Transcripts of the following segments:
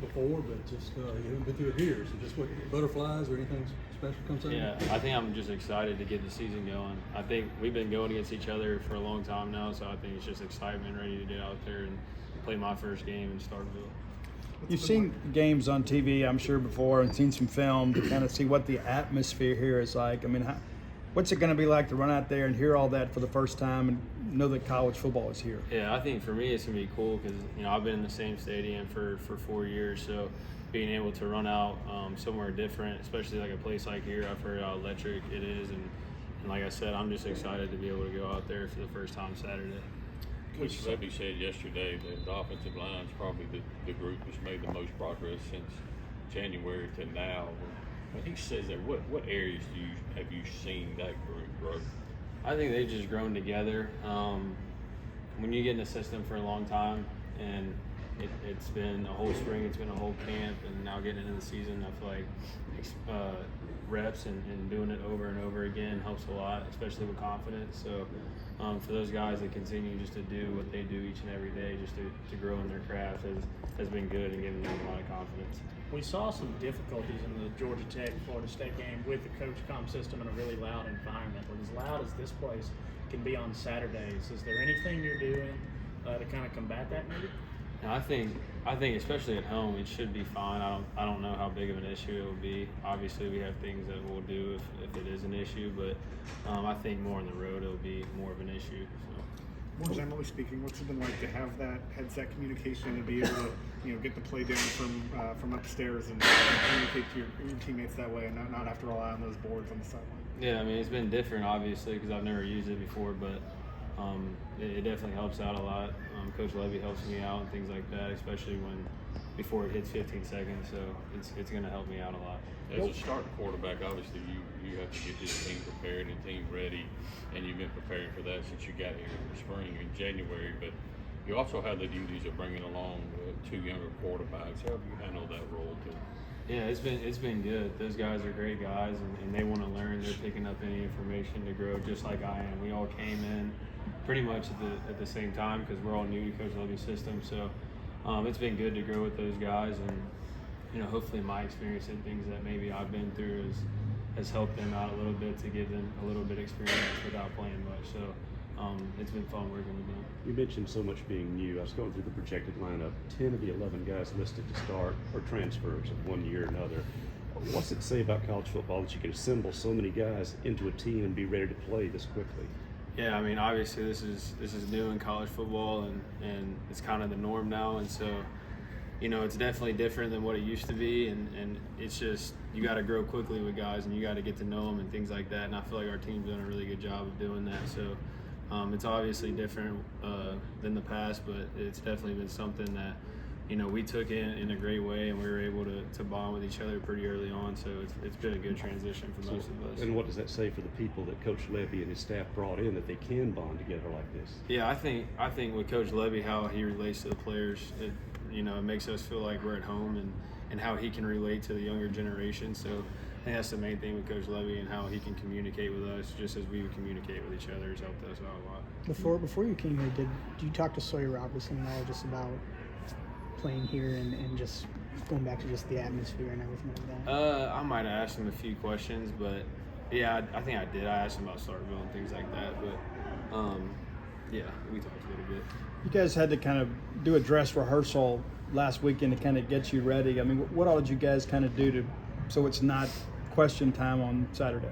before, but just you haven't been through it here. So just what butterflies or anything special comes out? Yeah, I think I'm just excited to get the season going. I think we've been going against each other for a long time now, so I think it's just excitement, ready to get out there and play my first game in Starkville. You've seen games on TV, I'm sure, before, and seen some film to kind of see what the atmosphere here is like. I mean, what's it going to be like to run out there and hear all that for the first time and know that college football is here? Yeah, I think for me it's going to be cool because, I've been in the same stadium for 4 years, so being able to run out somewhere different, especially like a place like here, I've heard how electric it is, and like I said, I'm just excited to be able to go out there for the first time Saturday. Coach Levy said yesterday that the offensive line is probably the group that's made the most progress since January to now. When he says that, what areas have you seen that group grow? I think they've just grown together. When you get in the system for a long time, and it's been a whole spring, it's been a whole camp, and now getting into the season, I feel like reps and doing it over and over again helps a lot, especially with confidence. So for those guys that continue just to do what they do each and every day, just to grow in their craft has been good and given them a lot of confidence. We saw some difficulties in the Georgia Tech Florida State game with the coach comm system in a really loud environment. But as loud as this place can be on Saturdays, is there anything you're doing to kind of combat that maybe? I think especially at home it should be fine. I don't know how big of an issue it will be. Obviously we have things that we'll do if it is an issue, but I think more on the road it'll be more of an issue. So. More generally speaking, what's it been like to have that headset communication and be able to get the play down from upstairs and communicate to your teammates that way and not have to rely on those boards on the sideline? Yeah, I mean it's been different obviously because I've never used it before, but it definitely helps out a lot. Coach Levy helps me out and things like that, especially before it hits 15 seconds. So it's going to help me out a lot. As a starting quarterback, obviously you have to get this team prepared and team ready, and you've been preparing for that since you got here in the spring in January. But you also have the duties of bringing along two younger quarterbacks. How have you handled that role too? Yeah, it's been good. Those guys are great guys, and they want to learn. They're picking up any information to grow, just like I am. We all came in pretty much at the same time because we're all new to Coach Levy's system. So it's been good to grow with those guys, and hopefully my experience and things that maybe I've been through has helped them out a little bit to give them a little bit of experience without playing much. So it's been fun working with them. You mentioned so much being new. I was going through the projected lineup. 10 of the 11 guys listed to start are transfers of one year or another. What's it say about college football that you can assemble so many guys into a team and be ready to play this quickly? Yeah, I mean, obviously this is new in college football, and it's kind of the norm now, and so it's definitely different than what it used to be, and it's just you got to grow quickly with guys, and you got to get to know them and things like that. And I feel like our team's done a really good job of doing that. So it's obviously different than the past, but it's definitely been something that we took in a great way, and we were able to bond with each other pretty early on. So it's been a good transition for most of us. And what does that say for the people that Coach Levy and his staff brought in, that they can bond together like this? Yeah, I think with Coach Levy, how he relates to the players, it makes us feel like we're at home, and how he can relate to the younger generation. So I think that's the main thing with Coach Levy, and how he can communicate with us just as we would communicate with each other has helped us out a lot. Before you came here, did you talk to Sawyer Robertson at all just about playing here and just going back to just the atmosphere and everything like that? I might have asked him a few questions, but yeah, I think I did. I asked him about Starkville and things like that, but yeah, we talked a little bit. You guys had to kind of do a dress rehearsal last weekend to kind of get you ready. I mean, what all did you guys kind of do so it's not question time on Saturday?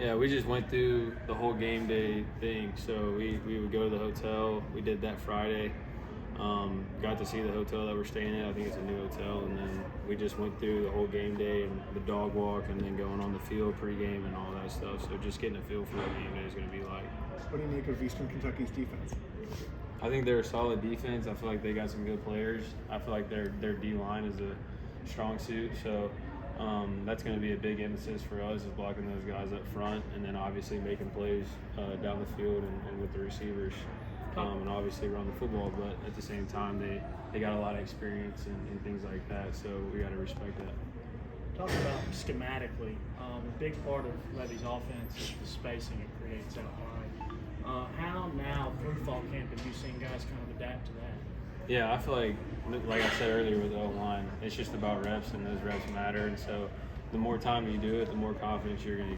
Yeah, we just went through the whole game day thing. So we would go to the hotel. We did that Friday. Got to see the hotel that we're staying at. I think it's a new hotel. And then we just went through the whole game day and the dog walk, and then going on the field pregame and all that stuff. So just getting a feel for what game day is going to be like. What do you make of Eastern Kentucky's defense? I think they're a solid defense. I feel like they got some good players. I feel like their D-line is a strong suit. So that's going to be a big emphasis for us, is blocking those guys up front, and then obviously making plays down the field and with the receivers, and obviously run the football. But at the same time, they got a lot of experience and things like that, so we got to respect that. Talk about schematically. A big part of Levy's offense is the spacing it creates out wide. How now through fall camp have you seen guys kind of adapt to that? Yeah, I feel like I said earlier with the O-line, it's just about reps, and those reps matter. And so the more time you do it, the more confidence you're going to